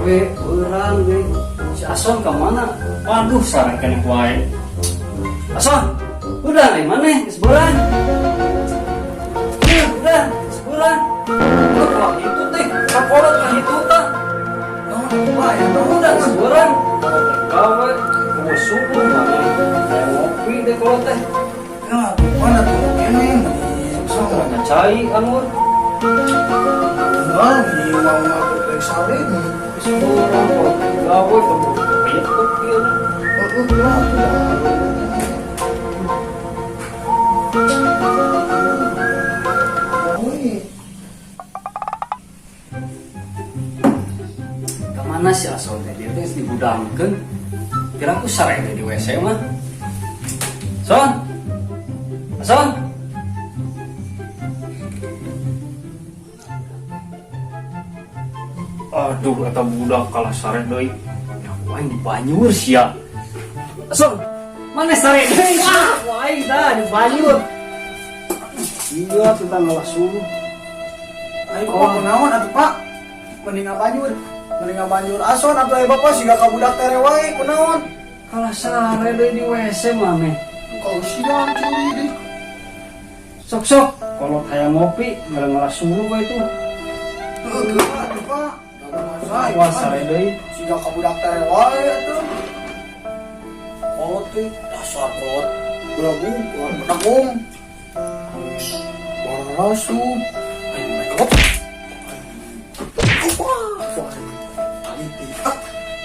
we urang we si Ason kemana? Waduh sareng kene wae. Ason, udah di mana? Sebulan. Udah sebulan. Kok itu teh? Kaporot mah itu tah. Udah sebulan. Kawe kudu subuh mana? Kayak ngopi deh kalau teh. Ya, mana tuh ini? Ada cai anggur. Enggak, ini mau ngatur periksa ini. Sebulan kok gawe kudu banyak kopi. Kemana sih asalnya dia teh digudangkeun? Kira aku sareng di WC mah. Son. Son. Aduh, eta budak kalah sareng deui. Ya wae di Banyur sia. Son, mana sareng deui? Wah, wae dah di Banyur. Iya, kita ngalah suruh. Ayo kok kunaon atuh Pak? Mending Banyur Ason atuh aya bapak siga ka budak teh wae kunaon? Kalah sareng deui di WC mah meh. Kau siang curi deh. Sok-sok, kalau kayak ngopi, ngalah suruh gua itu. Atuh Pak. Wah, sareng deui. Siga ka budak teh wae atuh. Kolot teh dasar kolot. Belagu, pedagong. Rasu. Ayo mereka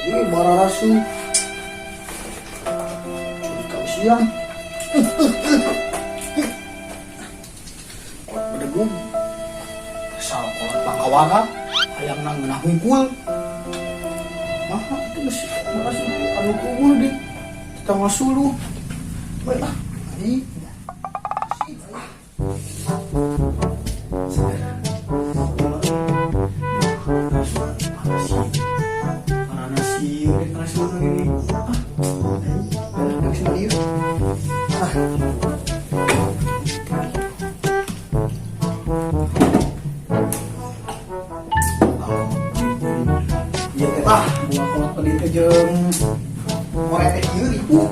ini bara rasu. Curi kausian. Kolot pedagong. Asal kolot pangkawana. Hayang nang ngenah hungkul. Mah itu masih rasu anu kuul di tengah sulu. Baiklah. Ayo. Buang kolot pedit ke jeung ngorek teh ieu ibu.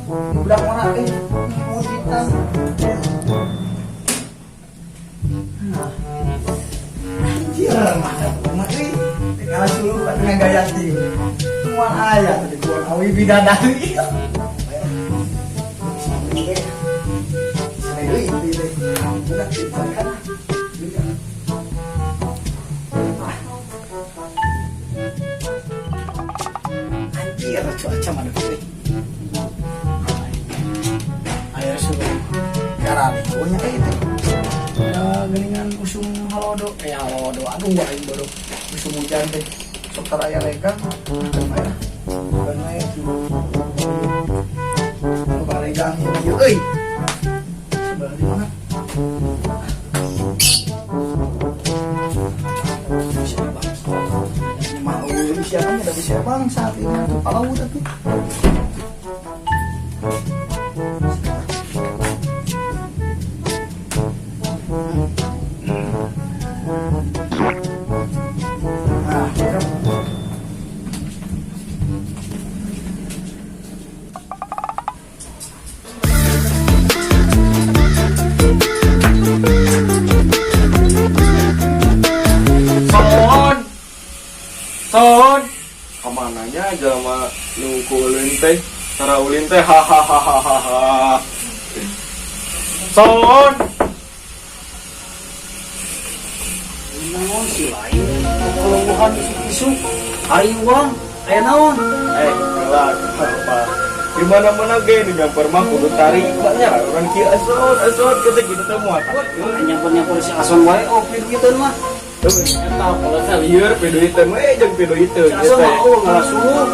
Budak mana teh mau cerita. Anjir, mana rumah teh. Tinggal suruh dengan gaya tinggi. Semua ayah tadi buat awi bidadari. Saya itu deh. Budak kita kan. Cuaca mana pilih ayo suruh garani pokoknya kayak gitu ya geningan usung halodo halodo aduh gak ini baru usung hujan deh sok taraya leka bukan aja kebalikan yuk sebelah di mana mau siapanya udah bisa bang saat ini kepala udah tuh Son, kemananya jelema nungku ulin teh, cara ulin teh hahaha. Son, naon si lain kelungguhan isu hari uang aya naon kelak apa? Di mana-mana ge nu nyamper mah kudu tarik banyak orang kieu asot kita gitu teh moal. nyamper si Ason wae opi kitu mah. Tuh, eta kalau saya lieur pedo itu mah jeung pedo itu. Ason mah ngalah suruh.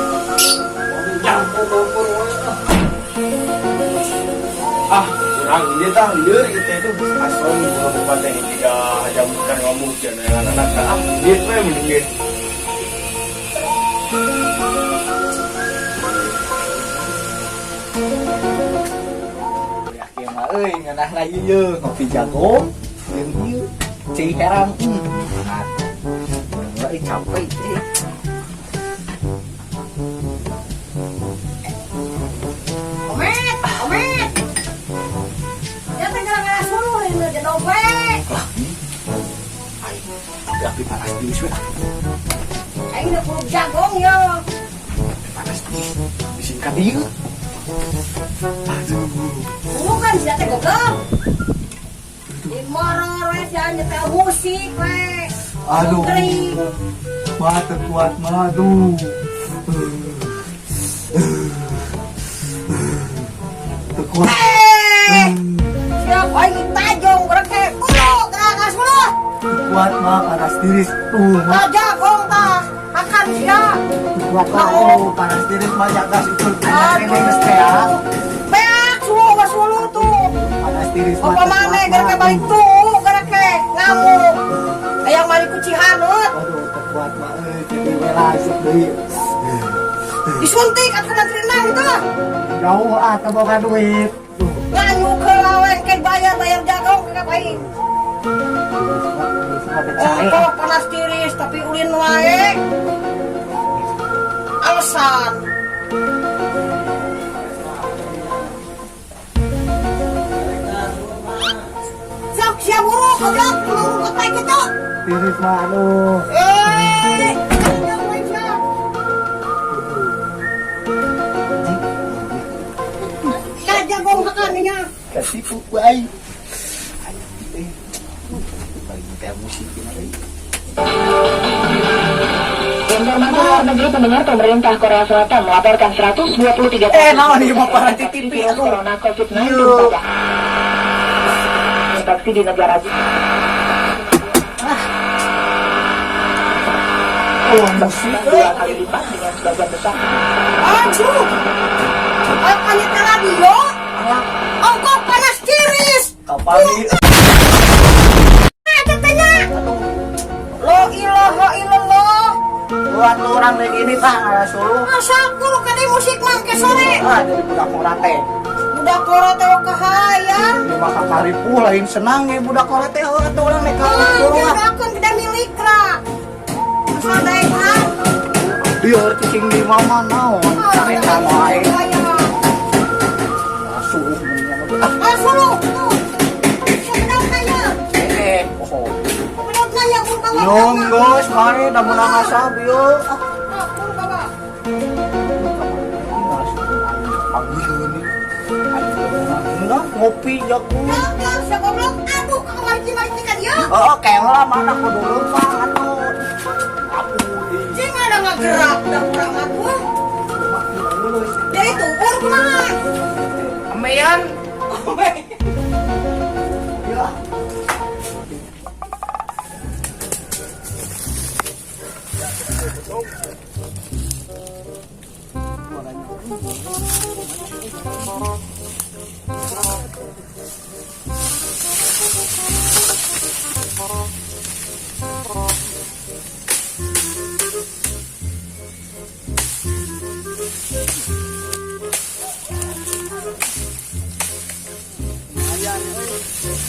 Campur wae ah. Orang dia tah lieur itu asal kabupaten ini tidak hanya bukan ngomong jangan anak-anak ah dia tuh yang mendingin. Yakin mah euy ngeunah na ieu ngopi jago jeung ieu cing herang. Nah. Mulai capek teh. tapi panas tiris we. Aing udah perlu jagong ya. Panas tiris. Disingkat ieu. Aduh. Dulu kan bisa teh goblok. Di moror we jangan nyetel musik we. Aduh. Kering. Mah terkuat mah aduh. Terkuat. Siapa ini tajong berke kulo gerakas kulo. Kuat mah panas tiris tuh mah Jagong tah akan sia. kuat mah panas tiris mah jagas itu anak ini geus teh ya Beak sulu tuh. panas tiris mah Apa mana gerke balik tuh gerke ngamuk. Aya mari ku Cihanut. aduh kuat mah jadi we langsung deui Disuntik atuh mantrina gitu lah. jauh teu boga duit Nganyu ke lawen ke bayar jagong ke kapain. Oh, panas tiris tapi ulin wae. Alasan. Sok sia buru goblok buru kotai gitu. tiris mah aduh Jangan main sia. Ya jagong hakannya. kasih pu bae balik teh musik gimana deui Informasi luar negeri pendengar pemerintah Korea Selatan melaporkan 123 kasus naon ieu mah para di TV virus aduh corona COVID-19 Iya. pada infeksi di negara musik dua kali lipat dengan sebagian besar. Aduh. Apanya ke radio? Oh, kok panas tiris. kapal di Katanya. La ilaha illallah. buat orang kayak gini tah ada suruh Masa kulo kade musik mangke sore. jadi budak murah teh Budak koro teh kahayang. di maka karipu lain senang ya budak kore teh atuh urang nek Ah, suruh jagakeun gede milik ra. Asal daehan. biar cicing di mama naon careta wae suruh mendingan Suruh. Tuh. Sedang nanya. oh Sedang nanya ku kawan. Nunggos, mari dah menang asap yuk. Pur bawa. Enggak, ngopi jago. Ya, siapa goblok? Aduh, kemari-mari kan ya. Oh, kelah mana aku dulu pak atuh. Aku di Cing ada nggak gerak dah kurang aku. Jadi tumpur kumaha? Amean. Ya.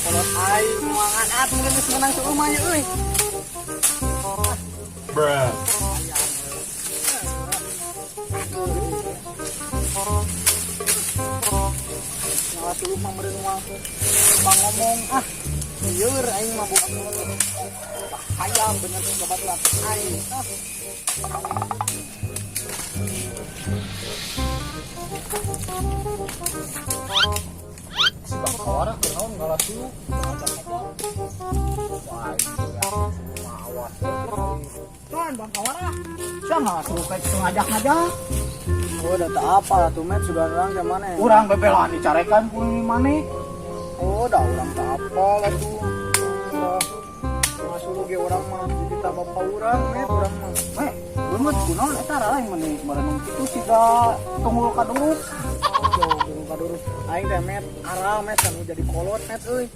Kalau aing muangan atuh geus menang ke rumahnya euy. Nah, tuh mah meureun mah bang ngomong lieur aing mah bukan hayam bener kebetulan aing. Sebab orang kenal ngalah dulu Tuan bang kawarah siapa suruh kayak ngajak-ngajak Oh, data apa tuh met sudah orang ke mana? orang bebelan dicarekan pun mana Oh, dah orang tak apa lah tuh. Masuk ge orang mah kita bapak orang met orang mah. Lumut kunaon eta lain meuni merenung kitu siga tunggul kaduruk Jauh kaduruk. Aing teh met arah met kanu jadi kolot met euy.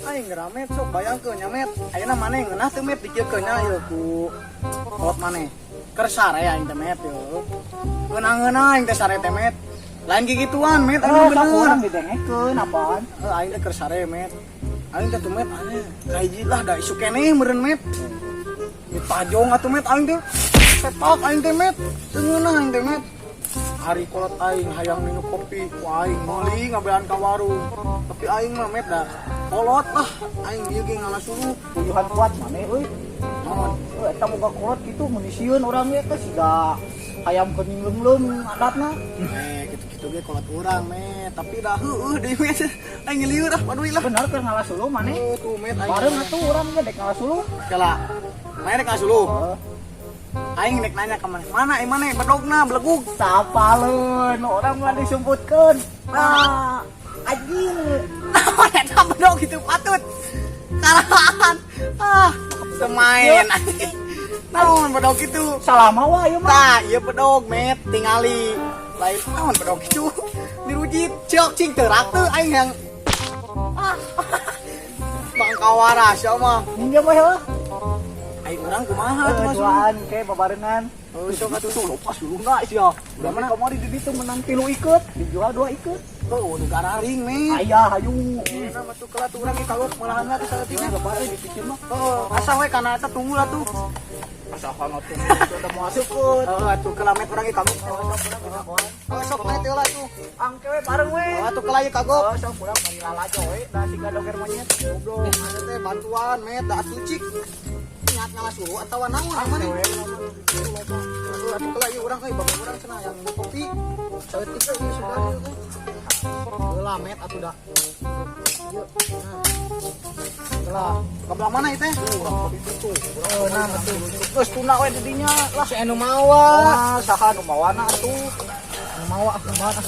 Aing geura met sok bayangkeun nya met. Ayeuna maneh ngeunah teu met diceukeun nya ieu ku kolot maneh. Keur sare aing teh met yo. Ngeunah-ngeunah aing teh sare teh met. Lain gigituan met anu bener. kurang didengekeun apaan Aing teh keur sare met. Aing teh tuh met aneh kahiji lah da isu keneh meureun met. Mit pajong atuh met aing teh. Sepak aing teh met. Teu ngeunah aing teh met. Hari kolot aing hayang minum kopi ku aing meuli ngabean ka warung. Tapi aing mah met da kolot lah aing ieu ge ngalasulu tujuan kuat maneh euy naon eta boga kolot kitu mun disieun urang ge teh siga hayam kening leum-leum adatna kitu-kitu ge kolot urang met tapi dah heueuh deui met aing lieur ah paduy lah bener keur ngalasulu maneh tuh met aing bareng atuh urang ge dek ngalasulu kala maneh dek ngalasulu aing dek nanya ke mana aing maneh bedogna belegug sapaleun urang mah disumputkeun nah anjing naon eta bedog kitu patut karahan semain anjing naon bedog kitu salama wae ieu mah tah ieu bedog met tingali lain naon bedog kitu dirujit ceuk cing teurak teu aing yang bangkawara sia mah ninja mah heuh aing urang kumaha tuan ke babarengan sok atuh lupa suluna sia udah mana kamari di ditu menang 3 ikut dijual 2 ikut tuh nu gararing me aya hayu eta mah tuh kelat urang ge kagok malahan teh saeutik babare dipikir mah asa we kana eta tunggu lah tuh asa kana tuh udah mau masukkeun atuh kelamet urang ge kagok sok we teh lah tuh angke we bareng we atuh kelaya kagok sok urang mari lalajo we da siga doger monyet goblok ada teh bantuan met da sucik niat ngalasulu atawa naon mana atuh kelaya urang euy bapak urang cenah yang kopi saeutik we sudah heula met atuh da ieu nah kebelah mana itu teh nah betul geus tuna we di dinya lah si anu mawa saha nu mawana atuh anu mawa kumaha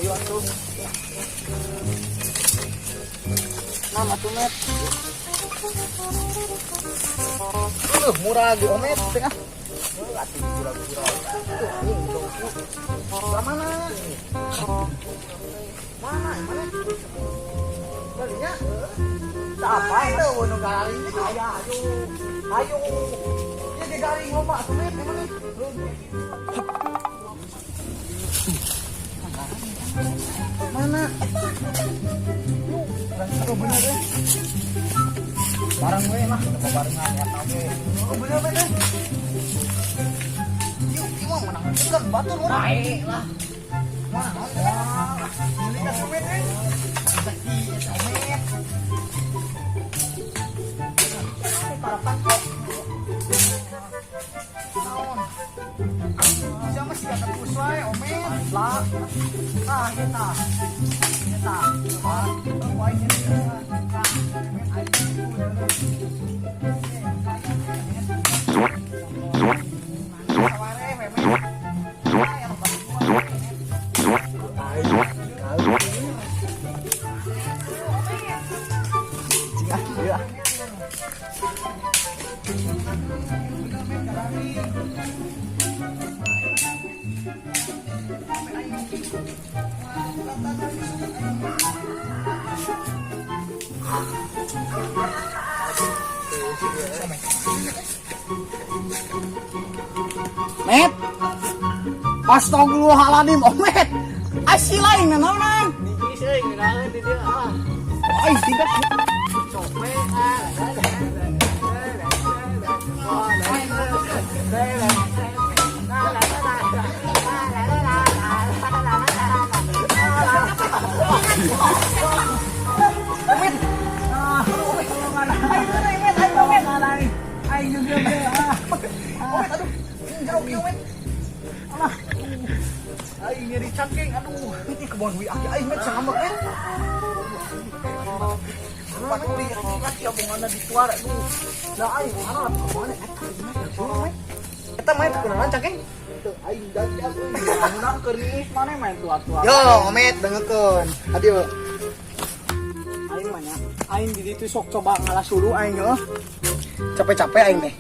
ayo atuh nah atuh met murah di omet tengah atuh pura-pura tuh mana mana balinya apa itu nu garing aya ayo dia di garing loba atuh met mana mana yuk bener deh barang we lah barengan ya tau we bener bener yuk imam menang kan batur urang baik lah mana ini kan sumet we para pancet naon siapa sih kata pusai omet lah kita poinnya met astagfirullahaladzim omet asli lain naonan di seuing naon di dieu ai tidak copet aing nyeri cangking aduh ini kebon wi aja aing met sangamek met pat wi ingat ya bungana dituar aduh da aing mana lah kemana eta main kunaon cangking teu aing dadi aku munang keur niis mana main tua-tua yo omet dengekeun adieu aing mah nya aing di ditu sok coba ngalasulu aing yo capek-capek aing teh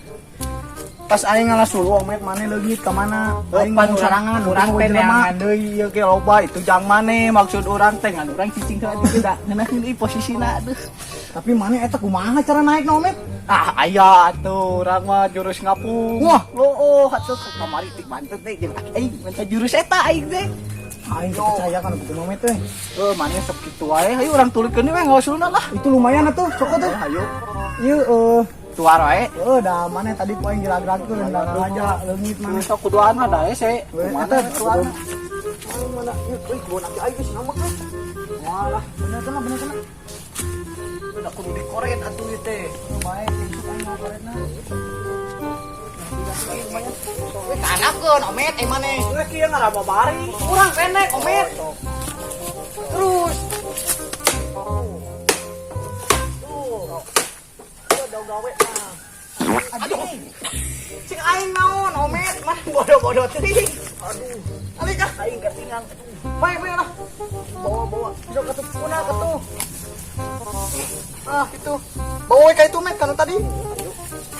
pas aing ngalasulu omet maneh leungit ka mana aing mau sarangan urang teh neangan deui ieu ge loba itu jang maneh maksud urang teh ngan urang cicing teh da ngeunaheun deui posisina aduh tapi maneh eta kumaha cara naikna omet aya atuh urang mah jurus ngapung wah atuh kamari tik mantep teh jeung aing minta jurus eta aing teh aing percaya kan betul omet teh maneh sok kitu wae hayu urang tulikeun we ngawasulna lah itu lumayan atuh sok atuh hayu ieu tuar wae da maneh tadi poin gerak-gerakkeun da aja leungit maneh sok kuduan mah da hese mana tuar mana euy kebon aja aing geus namek we walah bener kana Udah kudu dikoret atuh ieu teh. Baik, isuk aing ngokoretna. Kanakeun omet ai maneh. Geus kieu ngarababari. Kurang pendek omet. Terus. Gawe nah. Aduh. Cing aing naon omet mah bodoh-bodoh teuing. Aduh. Ali kah aing ketingan. Bae lah. Bawa. Sok atuh punah atuh. Ah, itu. Bawa ka itu met kana tadi.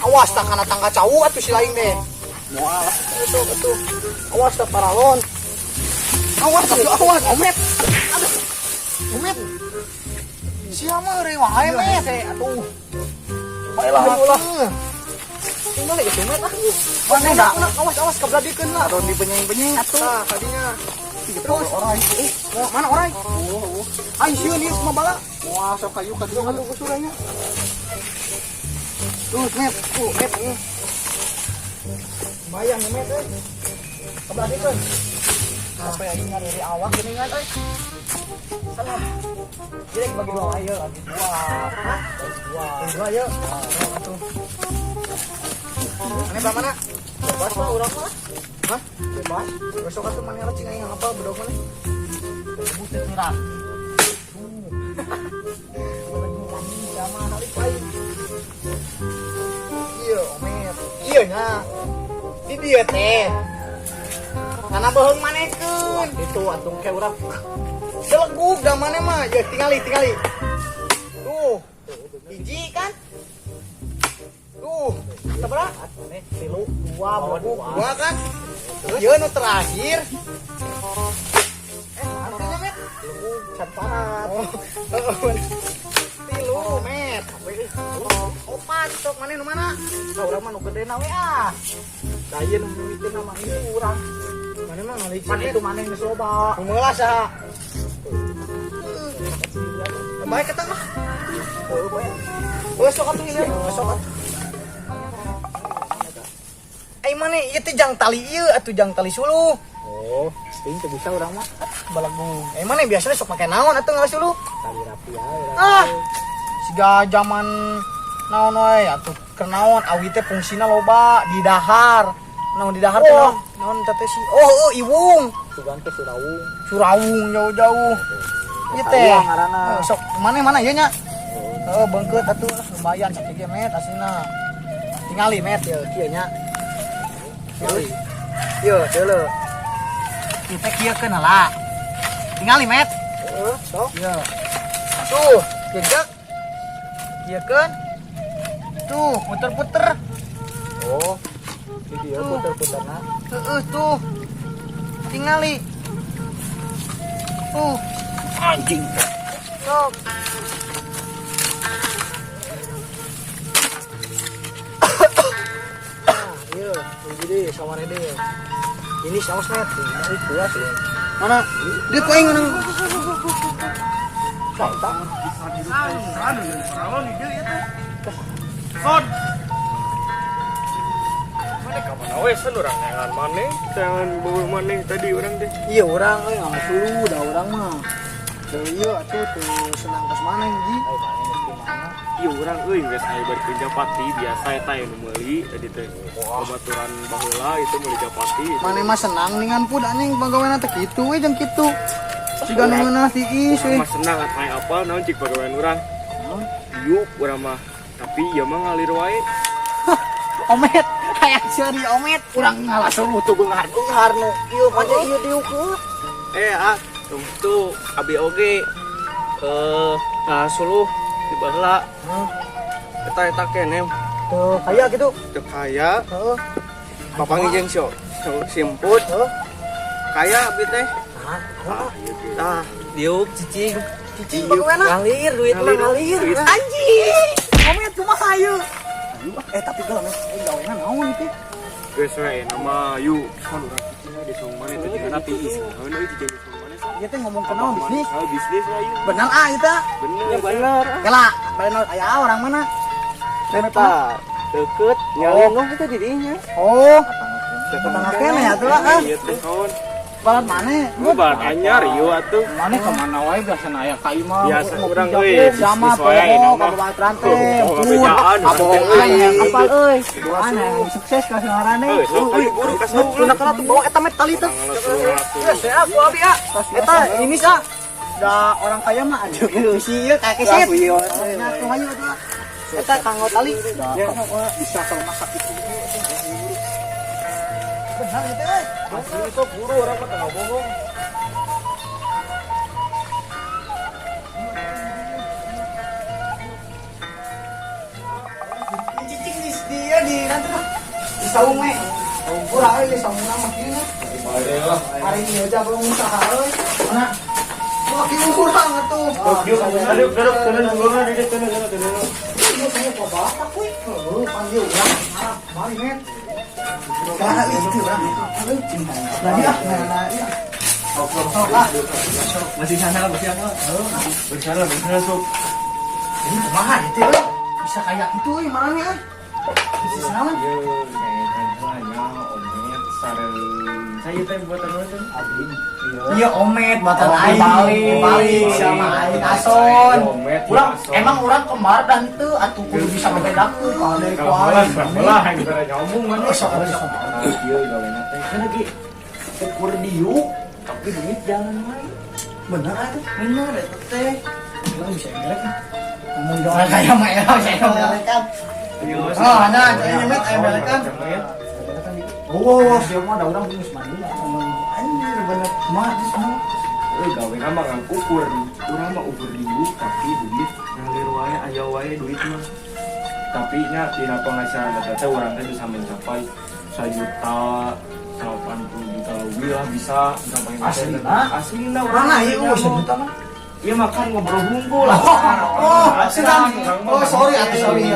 Awas tak kana tangga cau atuh si lain deh. Moal atuh. Awas tak paralon. Awas omet. Aduh. Omet. Siapa euy wae met atuh. Baiklah ulah. Tinggal itu met ah. Mana dah? Awas kabladikeun lah. Ron dibenyeng-benyeng atuh. Tah tadinya. Terus orang mana orang? Ayo sieun ieu semua bala. Wah, sok kayu katuh kusuranya. Terus met, met. Bayang met euy. Kabladikeun. Sampai aing dari awak geuningan euy. Salam. Jadi bagi dua ayo lagi dua. Hah? Dua ayo. Atuh. Ane mana? Bebas lah urang mah. Hah? Bebas. Besok atuh maneh lah cing aing apa bedog maneh. Buset urang. Sama halik lain. Iya, omet. Iya nya. Di dieu teh. Karena beheung manehkeun. Itu atuh ke urang. Seleguk dah maneh mah. Ya tingali. Tuh. Biji kan? Tuh. Sabaraha? Nih, 3, 2 kan? Ieu nu terakhir. Artinya met? Leung can parat. Tilu met. Opat sok maneh nu mana? Ka urang mah nu gedena we ah. Da ieu nu mimikeun nama ieu urang. Maneh mah ngalik itu maneh geus loba. Meula saha? Baik eta mah. Sok atuh ieu. Sok. Ai maneh ieu teh jang tali ieu atuh jang tali suluh. Oh, ting teu bisa urang mah. Balagung. Ai maneh biasana sok make naon atuh ngawas suluh? Tali rapi ya. Ah. Siga zaman naon we atuh keur naon awi teh fungsina loba di dahar. Naon di dahar teh naon teh si. Oh, iwung. Sugan teh surawung. Surawung jauh-jauh. Ieu teh ngaranna. Sok mana ieu nya? Heuh beungkeut atuh lumayan sakieu ge met asina. Tingali met ieu kieu nya. Ieu deuleu. Ieu teh kieu keun heula. Tingali met. Heeh, sok. Ieu. Tuh, jejak. Kieu keun. Tuh, puter-puter. Oh. Di dieu puter-puterna. Heeh, tuh. Tingali. Tuh. Anjing. Sok. Iya, jadi sama Rede. Ini saus net, ini kuat ya. Mana? Dia kau ingin nang. Santak. Son. Mana kamu nawe sen orang jangan mana? Jangan bawa mana tadi orang teh. Iya orang, nggak suruh, dah orang mah. Iya, atuh tuh senang pas mana ji? Iya orang geus aya bari kerja pati biasa eta anu meuli tadi teh. Pembaturan baheula itu meuli japati. Mane mah senang ningan pun anjing pagaweana teh kitu we jeung kitu. Siga nu meunah tiis we. Mah senang atuh apal naon cik pagawean urang. Yuk urang mah. Tapi ieu mah ngalir wae. Omet, hayang seuri omet, urang ngalah suruh tuh beunghar nu. Ieu mah ieu diukur. Tuh abi oge suluh di baheula. Eta keneh. Tuh kaya gitu. Teu kaya. Heeh. Papangi jeung simput. Kaya abi teh. Tah, diuk cicing. Cicing bagaimana? Ngalir duit mah ngalir. Anjing. Omet kumaha ieu? Tapi kalau omet gaweana naon teh? Geus we nama yu kan urang cicingna di sung maneh teh jeung tiis. Naon euy cicing di sung maneh. Ieu teh ngomong ke naon bisnis? Bisnis lah yu. Benar itu. Bener. Ya bener. Kela, bener aya orang mana? Eta deket nyalin itu di dinya. Oh. Tetangga keneh atuh ah. Ieu teh kawan. Balat mana? Gua balat anyar ieu atuh. Mana kemana wae biasa aya ka imah. Biasa urang euy. Sama Sesuai poho nama. ka balat rante. Bejaan. Abohong aing kapal euy. Doan yang sukses ka ngaranna. Sok ayo buru ka saung. Tuna kana tuh bawa eta met tali teh. Ya, gua abi ah. Eta ini sa. Da orang kaya mah aja si ieu ka keset. Nah, kumaha tuh. Eta kanggo tali. Bisa kalau masak itu. Benar itu. Asli itu buru orang mah tengah bohong. Cicing di dia di nanti mah di saung we. Urang euy di saung mah kieu mah. Hari ini aja belum usaha euy. Mana? Wah, kieu kurang atuh. Turun di depan. Kieu kayak bapak kuy. Panggil urang. Mari men. Karena itu urang itu. Lagi ah, lagi. Masih sana sok. Ini kumaha itu euy? Bisa kayak gitu euy marane euy. Bisa naon? Saya teh buatan orang abdi. Iya omet batan aing balik. balik sama aing ason. Omet, Urang ason. emang urang kembar dan teu atuh kudu bisa membedakeun kalau dari kuain. Belah yang bara nyambung mana. Sok Ieu gawena teh kan lagi ukur diuk tapi duit jangan main. bener atuh. Bener eta teh. Urang bisa ngelek. Ngomong doang kayak mah ya saya ngelekan. Oh, ada ini met aya belekan. Oh, dia mah ada urang geus mandi lah. Anjir bener mah di sana. Gawena mah ngan ukur. Urang mah ukur diuk tapi duit ngalir wae aya wae duit mah. Tapi nya dina penghasilan eta teh urang teh bisa mencapai 1 juta 80 juta lebih lah bisa sampai Aslina urang lah ieu geus juta mah. Iya makan ngobrol hunkul lah. Oh, sedang. Oh, sorry atuh sorry.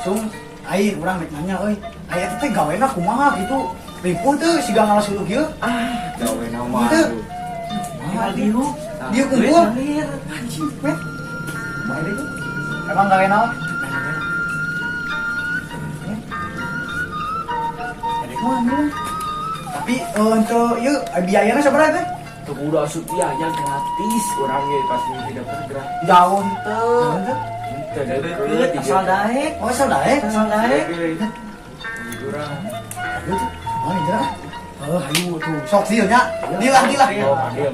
Sung aing urang rek nanya euy. Aya teh gawena kumaha gitu? Ripuh teh siga ngalasuluk ieu. Gawena mah. Diuk. Diuk kumpul. Anjing, met. Kumaha itu? Emang gawena naon? Adek mah ambil. Tapi untuk ieu biayana sabaraha teh? Tuh udah asup ya gratis orangnya pas mimpi dapat gratis. Jauh teu. Teu deket Asal daek. Oh, asal daek. Asal daek. Urang. Oh, iya. Oh, hayu tuh. Sok dieu nya. Dieu lah. Dieu nya. Dieu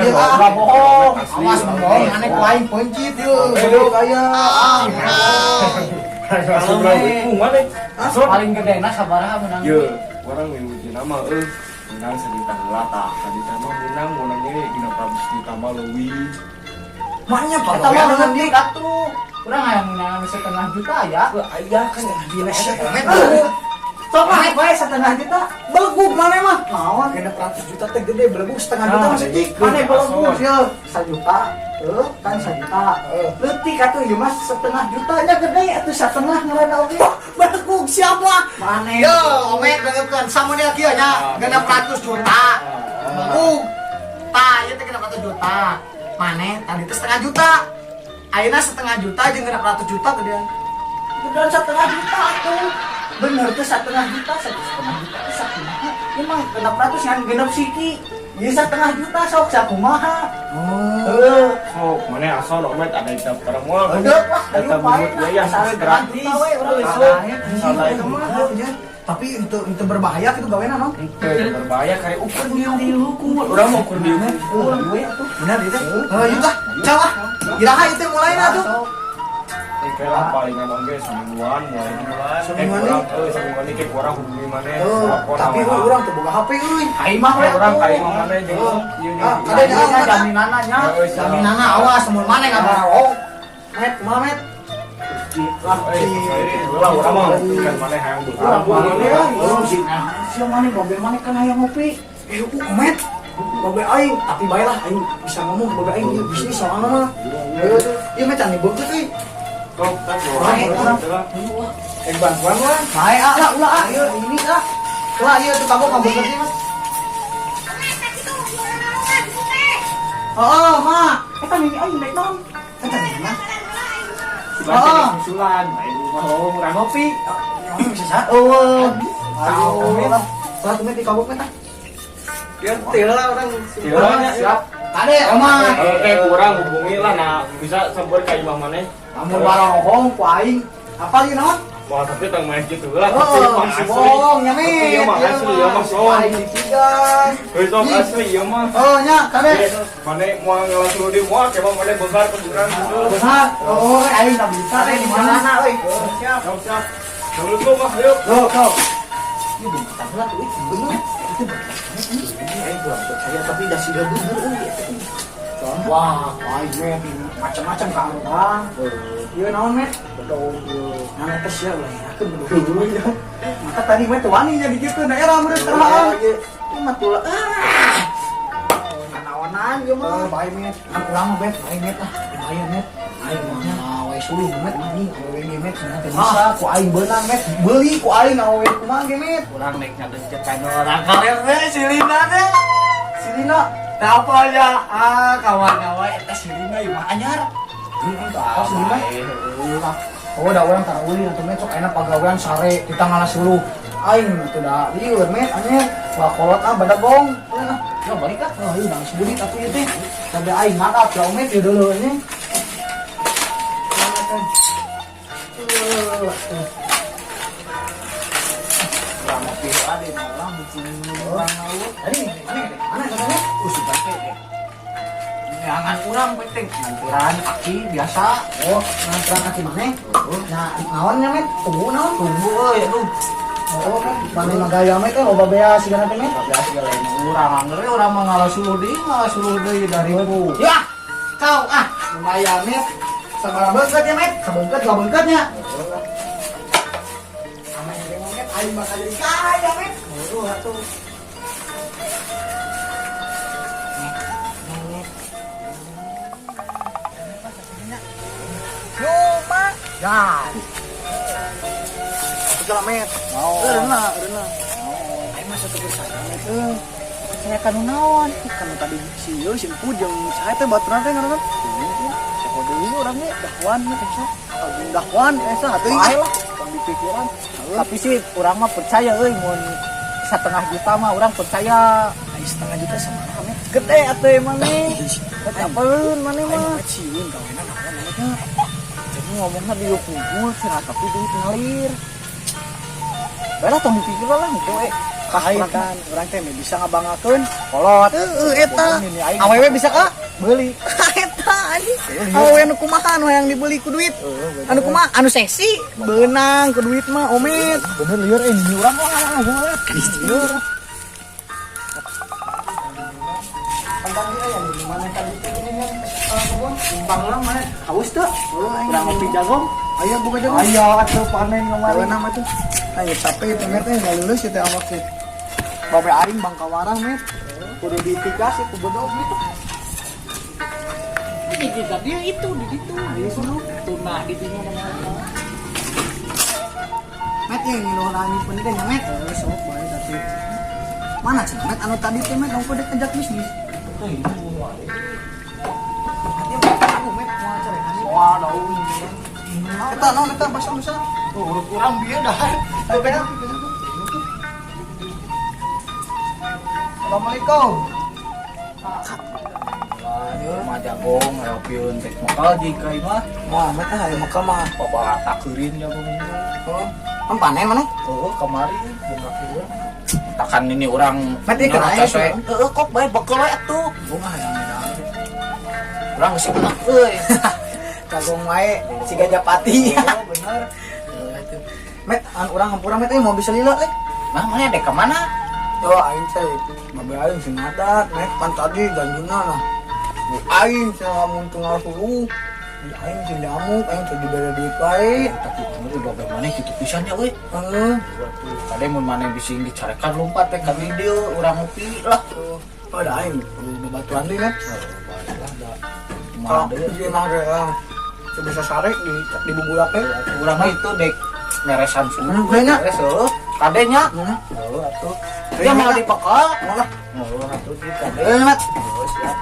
Dieu ah. Bohong. Awas bohong. Ane lain pencit dieu. Bodoh kaya. Kalau mau mana? Paling gedena sabaraha menang. Ye, orang mimpi nama menang sejuta latah. Tadi mah menangnya dina Prabus ditambah leuwih. Maknya Pak. Eta mah dengan dia atuh. Urang aya menang setengah juta ya. Aya kan dina eta. Sok mah bae setengah juta. Belegug mana mah? Naon genep 100 juta teh gede belegug setengah juta masih dik. Mana belegug ya 1 juta. Kan 1 juta. Leutik atuh ieu mah setengah juta nya gede atuh setengah ngaranna oge. Belegug siapa? Mane. Yo, omek belegeukeun samunya kieu nya genep 100 juta. Belegug. Tah, ieu teh genep 100 juta. Mane tadi teh setengah juta. Ayeuna setengah juta jeung genep 100 juta gedean. Gedean setengah juta tuh. Bener tuh setengah juta, setengah juta tuh sakumaha. Emang genep ratus yang genep siki. Ieu setengah juta sok sakumaha. Sok mana asal omet ada di daftar moal. Ada lah, Data ayo bubut pae biaya asal gratis. Tapi itu berbahaya gitu gawena mah. Itu berbahaya kayak ukur dihukum. Urang mau ukur dihukum. Benar itu. Oh, iya lah. Cawah. Iraha itu mulainya tuh. Kayak paling emang guys semingguan mulai. Semingguan semingguan ini kayak kurang hubungi mana. Tapi urang teu boga HP euy. Ai mah we Urang kayak mana jeung ada jaminanna nya. Jaminanna awas mun maneh ngabarok. Met, kumaha met? Urang mah kan mana hayang Urang sia maneh bobe maneh kan hayang ngopi. Met. Bobe aing, tapi baiklah aing bisa ngomong bobe aing ieu bisnis soalna mah. Ieu mah can dibeuk euy. Bantuan lah. Bae lah ulah ieu ini lah. Ulah ieu teu kagok ngerti mah. Oh, Ma. Eta mimi aing naik naon? Eta mimi. Sulan, Oh, urang ngopi. Bisa sa. Oh. Ayo lah. Lah tuh di kagok eta. Biar tila orang Tilanya siap. Kade aman. Kurang hubungi lah nah bisa sampai ka imah maneh. Lamun warohong ku aing. Apa ieu naon? Wah, tapi tang main gitu lah. Oh, si bohong nya Iya mit. mah asli ya mah so. Aing ditigas. Euy sok asli ieu mah. Oh nya kade. Mane moal ngelangsung di moal coba mane bongkar kuburan gitu. Benar. Oh, aing tak bisa teh di mana euy. Siap. Siap. Dulu tuh mah yuk. Go. Ini bentar lah tuh, bener. Itu bentar. Aing kurang percaya tapi dah sudah bener euy. Wah, aing met macam-macam ka urang. Ieu naon met? Betul. Nah, eta sia lah ya. Aku betul. Mata tadi met wani jadi kitu daerah meureun terahan. Ini mah tulah. Naonan ieu mah. Bae met. Kan urang mah bet, bae met ah. Bae met. Aing mah wae sulit met anjing awewe ge met cenah teh bisa ku aing beunang met beuli ku aing awewe kumaha ge met. Urang nek ngadeuceut kana orang kaler teh silina teh. Silina Teh apa aja? Kawan-kawan eta silina ieu mah anyar. Oh, silina. Oh, da urang tara uli atuh met sok ayeuna pagawean sare kita ngalas dulu. Aing teu da lieur met anjir. Wah kolot badak gong. Ya balik ah. Oh, ieu nang sebudik atuh ieu teh. Tadi aing ngadap ya met ieu deuleun nya. Lama pilih ada malah bikin orang ngawut. Ini mana katanya? Sudah deh. Jangan kurang penting. Nantiran kaki biasa. Oh, nantiran kaki mana? Nah, naonnya met? Tunggu naon? Tunggu euy aduh. Oh, kan bani magaya met teh loba bea sigana teh met. Loba sigana lain urang anggeure urang mah ngalah suluh deui dari ku. Ya, kau lumayan met. Sama beungeut ya met, sabeungeutnya. Sama yang met aing bakal jadi kaya met. Oh, atuh. Yo, Mak. Ya. Segala met. Oh. Reuna. Aing mah satu saya met. Saya kan naon? Kan tadi si yo si Emput jeung saya teh baturan teh ngaranna. Deui orangnya dakwan nya dakwan esa atuh bae lah pikiran. Tapi sih urang mah percaya euy mun 1,5 juta mah urang percaya. Ai 1,5 juta sama kami gede atuh emang nih. Kapaeun maneh mah ciun gaweana naon eta. Jadi ngomongna di kumpul cenah tapi duit ngalir. Bae lah tong dipikir lah henteu aing kan urang teh bisa ngabangakeun kolot. Eta awewe bisa ka beuli. Eta anjing. Awewe anu kumaha anu hayang dibeli ku duit. Anu kumaha anu seksi beunang ku duit mah omet. Bener lieur ini urang mah lieur. Pantang dia yang di mana tadi ini kan kebun timbang lah mana haus tuh. Urang ngopi jagung. Aya buka jagung. Aya atuh panen kemarin nama tuh. Ayo capek itu met enggak lulus itu awak teh. Babe aing bangka warang met. Kudu ditigas itu bodoh gitu. Ini juga dia itu di situ. Di situ tunah di sini nama. Met yang nilorani pendidikan ya met. Sok bae tapi. Mana sih met anu tadi teh met ongko dek kejak bisnis. Teh ini buah. Dia aku met mau cerekan. Wah, daun. Eta naon eta basa-basa. Oh, urut urang bieu dah. Ayo bener. Assalamualaikum. Mah jagong ayeupieun tek makal jika ieu mah. Wah, mah teh aya makal mah babata keurin jagong. Oh, kan panen maneh? Oh, kamari bunga kieu. Takan ini urang mati kan aya we. Heeh, kok bae bekel we atuh. Bunga hayang beda. Urang geus beunang euy. Jagong wae siga Japati. Oh, bener. Met, urang hampura met mau bisa lila lek. Nah, mana dek ke mana? Oh, aing teh babe aing sing ngadat, met pan tadi janjuna nah. Aing teh mun tengah hulu. Aing teh nyamuk, aing teh dibere duit bae. Tapi bener babe maneh kitu pisan ya euy. Heeh. Tadi mun maneh bising dicarekan lompat teh ka video urang ngopi lah. Oh, ada aing babaturan deui met. Baiklah da. Kumaha deui ieu mah bisa sarek di bubulak teh. Urang mah itu dek meresan suhu. Beres heuh. Kadenya. Heuh atuh. Dia mau dipekal. Heuh atuh di kade. Mat. Siap.